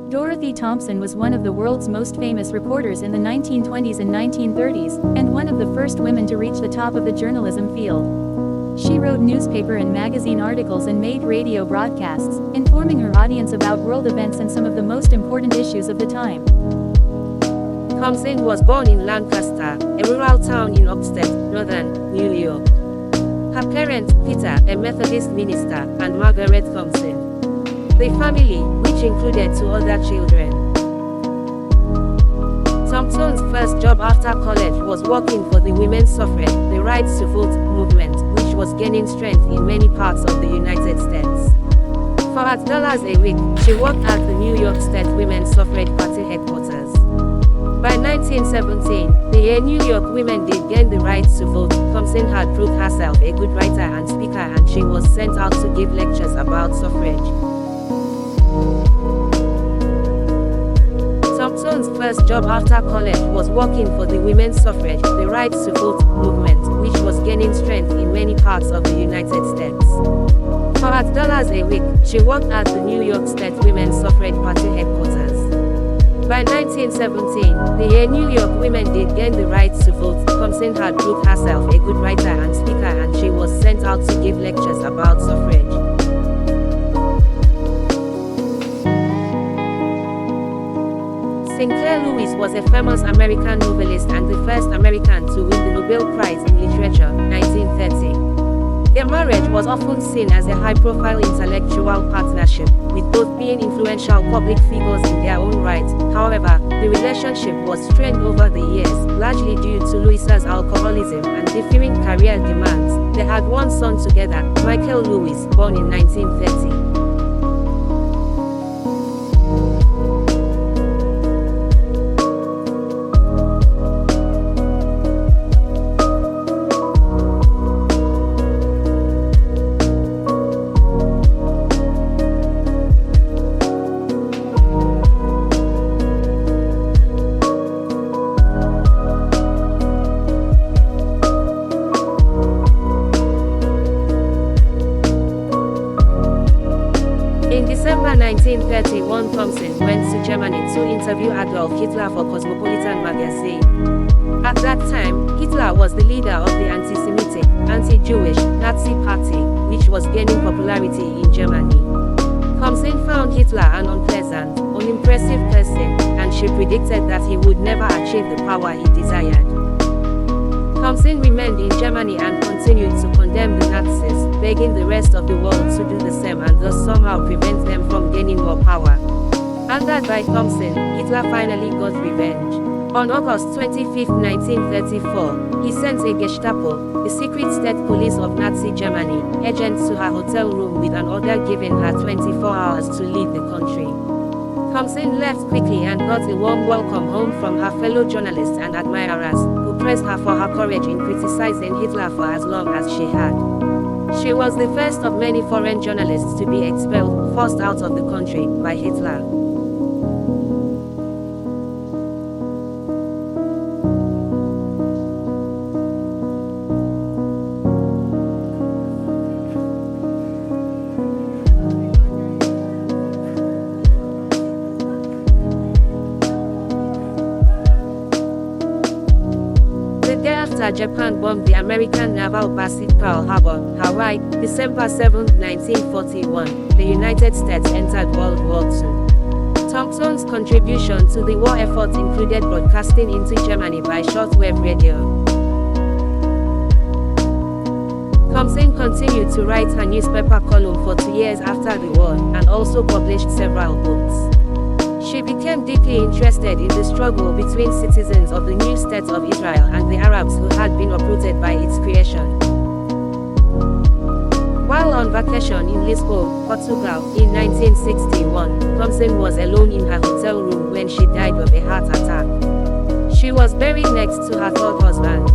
Dorothy Thompson was one of the world's most famous reporters in the 1920s and 1930s, and one of the first women to reach the top of the journalism field. She wrote newspaper and magazine articles and made radio broadcasts, informing her audience about world events and some of the most important issues of the time. Thompson was born in Lancaster, a rural town in upstate, northern New York. Her parents, Peter, a Methodist minister, and Margaret Thompson. The family, which included 2 other children. Thompson's first job after college was working for the women's suffrage, the rights to vote movement, which was gaining strength in many parts of the United States. For $8 a week, she worked at the New York State Women's Suffrage Party headquarters. By 1917, the year New York women did gain the rights to vote, Thompson had proved herself a good writer and speaker, and she was sent out to give lectures about suffrage. Thompson's first job after college was working for the women's suffrage, the rights to vote movement, which was gaining strength in many parts of the United States. For $8 a week, she worked at the New York State Women's Suffrage Party headquarters. By 1917, the year New York women did gain the rights to vote, Thompson had proved herself a good writer and speaker, and she was sent out to give lectures about suffrage. Sinclair Lewis was a famous American novelist and the first American to win the Nobel Prize in Literature, 1930. Their marriage was often seen as a high-profile intellectual partnership, with both being influential public figures in their own right. However, the relationship was strained over the years, largely due to Lewis's alcoholism and differing career demands. They had one son together, Michael Lewis, born in 1930. In December 1931, Thompson went to Germany to interview Adolf Hitler for Cosmopolitan magazine. At that time, Hitler was the leader of the anti-Semitic, anti-Jewish, Nazi party, which was gaining popularity in Germany. Thompson found Hitler an unpleasant, unimpressive person, and she predicted that he would never achieve the power he desired. Thompson remained in Germany and continued to condemn the Nazis, begging the rest of the world to do the same and thus somehow prevent them from gaining more power. Angered by Thompson, Hitler finally got revenge. On August 25, 1934, he sent a Gestapo, the secret state police of Nazi Germany, agents to her hotel room with an order giving her 24 hours to leave the country. Thompson left quickly and got a warm welcome home from her fellow journalists and admirers, who praised her for her courage in criticizing Hitler for as long as she had. She was the first of many foreign journalists to be expelled, forced out of the country, by Hitler. After Japan bombed the American naval base at Pearl Harbor, Hawaii, December 7, 1941, the United States entered World War II. Thompson's contribution to the war effort included broadcasting into Germany by shortwave radio. Thompson continued to write her newspaper column for 2 years after the war, and also published several books. She became deeply interested in the struggle between citizens of the new state of Israel and the Arabs who had been uprooted by its creation. While on vacation in Lisbon, Portugal, in 1961, Thompson was alone in her hotel room when she died of a heart attack. She was buried next to her third husband.